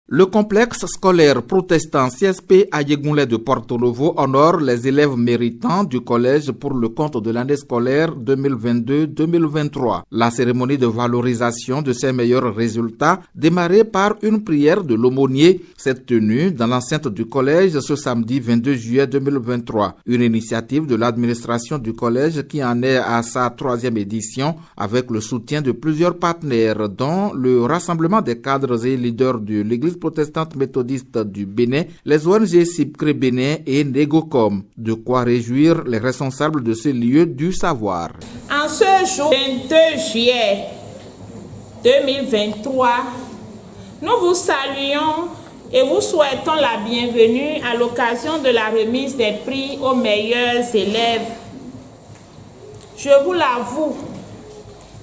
Le complexe scolaire protestant CSP à Yegounlé de Porto Novo honore les élèves méritants du collège pour le compte de l'année scolaire 2022-2023. La cérémonie de valorisation de ses meilleurs résultats, démarrée par une prière de l'aumônier, s'est tenue dans l'enceinte du collège ce samedi 22 juillet 2023. Une initiative de l'administration du collège qui en est à sa 3e édition avec le soutien de plusieurs partenaires, dont le Rassemblement des cadres et leaders de l'Église protestante méthodiste du Bénin, les ONG Cipcré Bénin et Negocom. De quoi réjouir les responsables de ce lieu du savoir. En ce jour 22 juillet 2023, nous vous saluons et vous souhaitons la bienvenue à l'occasion de la remise des prix aux meilleurs élèves. Je vous l'avoue,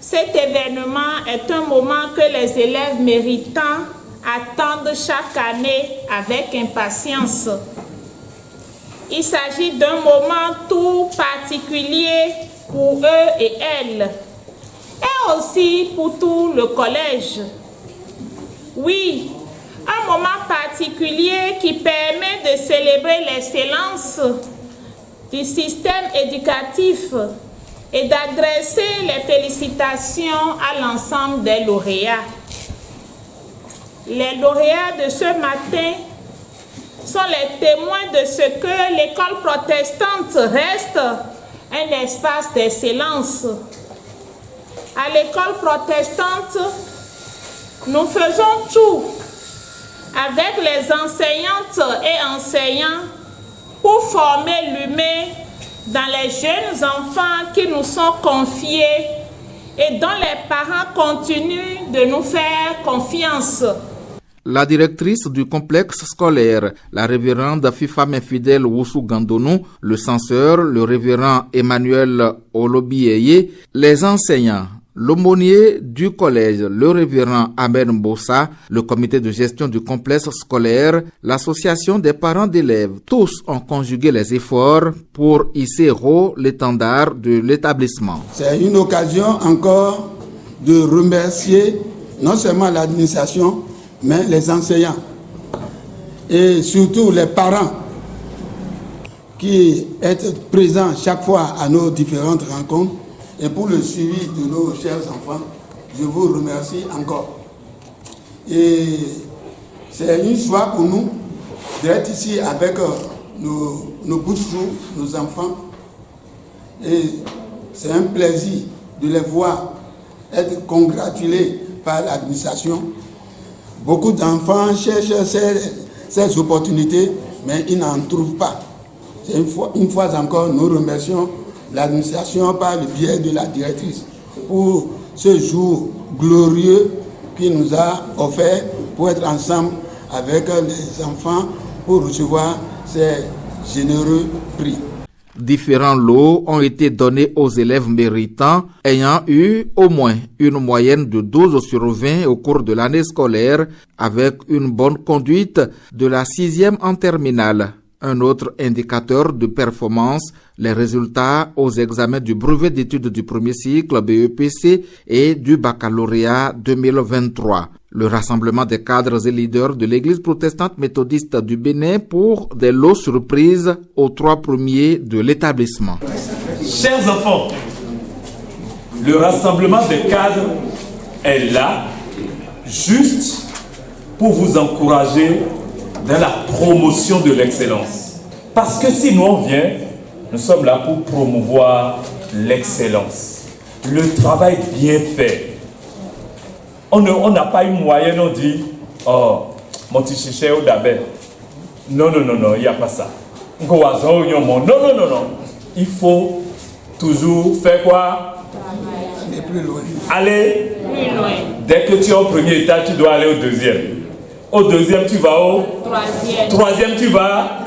cet événement est un moment que les élèves méritants attendent chaque année avec impatience. Il s'agit d'un moment tout particulier pour eux et elles, et aussi pour tout le collège. Oui, un moment particulier qui permet de célébrer l'excellence du système éducatif et d'adresser les félicitations à l'ensemble des lauréats. Les lauréats de ce matin sont les témoins de ce que l'école protestante reste un espace d'excellence. À l'école protestante, nous faisons tout avec les enseignantes et enseignants pour former l'humain dans les jeunes enfants qui nous sont confiés et dont les parents continuent de nous faire confiance. La directrice du complexe scolaire, la révérende Fifam infidèle Woussou Gandonou, le censeur, le révérend Emmanuel Olobieye, les enseignants, l'aumônier du collège, le révérend Ahmed Mbossa, le comité de gestion du complexe scolaire, l'association des parents d'élèves, tous ont conjugué les efforts pour hisser haut l'étendard de l'établissement. C'est une occasion encore de remercier non seulement l'administration, mais les enseignants et surtout les parents qui sont présents chaque fois à nos différentes rencontres. Et pour le suivi de nos chers enfants, je vous remercie encore. Et c'est une joie pour nous d'être ici avec nos bouts de jour, nos enfants. Et c'est un plaisir de les voir être congratulés par l'administration. Beaucoup d'enfants cherchent ces opportunités, mais ils n'en trouvent pas. C'est une fois encore, nous remercions l'administration par le biais de la directrice pour ce jour glorieux qu'il nous a offert pour être ensemble avec les enfants pour recevoir ces généreux prix. Différents lots ont été donnés aux élèves méritants ayant eu au moins une moyenne de 12 sur 20 au cours de l'année scolaire avec une bonne conduite de la 6e en terminale. Un autre indicateur de performance, les résultats aux examens du brevet d'études du premier cycle BEPC et du baccalauréat 2023. Le rassemblement des cadres et leaders de l'Église protestante méthodiste du Bénin pour des lots surprises aux 3 premiers de l'établissement. Chers enfants, le rassemblement des cadres est là juste pour vous encourager dans la promotion de l'excellence. Parce que si nous on vient, nous sommes là pour promouvoir l'excellence, le travail bien fait. On n'a pas une moyenne, on dit, oh, mon petit chiché ou d'abord. Non, il n'y a pas ça. Non. Il faut toujours faire quoi? Aller plus loin. Aller plus loin. Dès que tu es au premier étage, tu dois aller au deuxième. Au deuxième, tu vas au troisième. Troisième, tu vas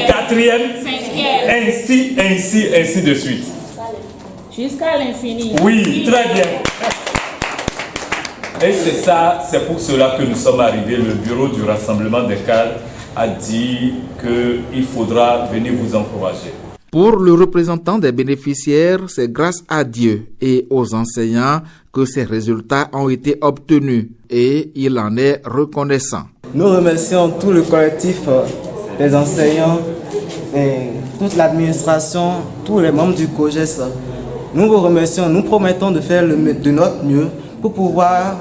quatrième. Cinquième. Ainsi de suite. Jusqu'à l'infini. Oui, très bien. Et c'est pour cela que nous sommes arrivés. Le bureau du rassemblement des cadres a dit qu'il faudra venir vous encourager. Pour le représentant des bénéficiaires, c'est grâce à Dieu et aux enseignants que ces résultats ont été obtenus et il en est reconnaissant. Nous remercions tout le collectif des enseignants, et toute l'administration, tous les membres du COJES. Nous vous remercions, nous promettons de faire de notre mieux pour pouvoir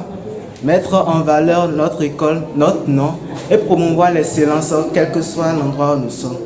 mettre en valeur notre école, notre nom et promouvoir l'excellence, quel que soit l'endroit où nous sommes.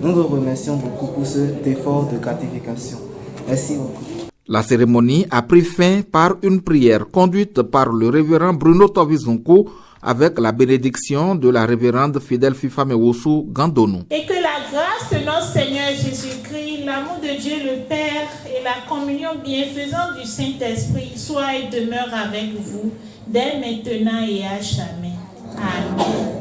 Nous vous remercions beaucoup pour cet effort de gratification. Merci beaucoup. La cérémonie a pris fin par une prière conduite par le révérend Bruno Tovizunko avec la bénédiction de la révérende Fidèle Fifamewosu Gandonou. Et que la grâce de notre Seigneur Jésus-Christ, l'amour de Dieu le Père et la communion bienfaisante du Saint-Esprit soient et demeurent avec vous dès maintenant et à jamais. Amen.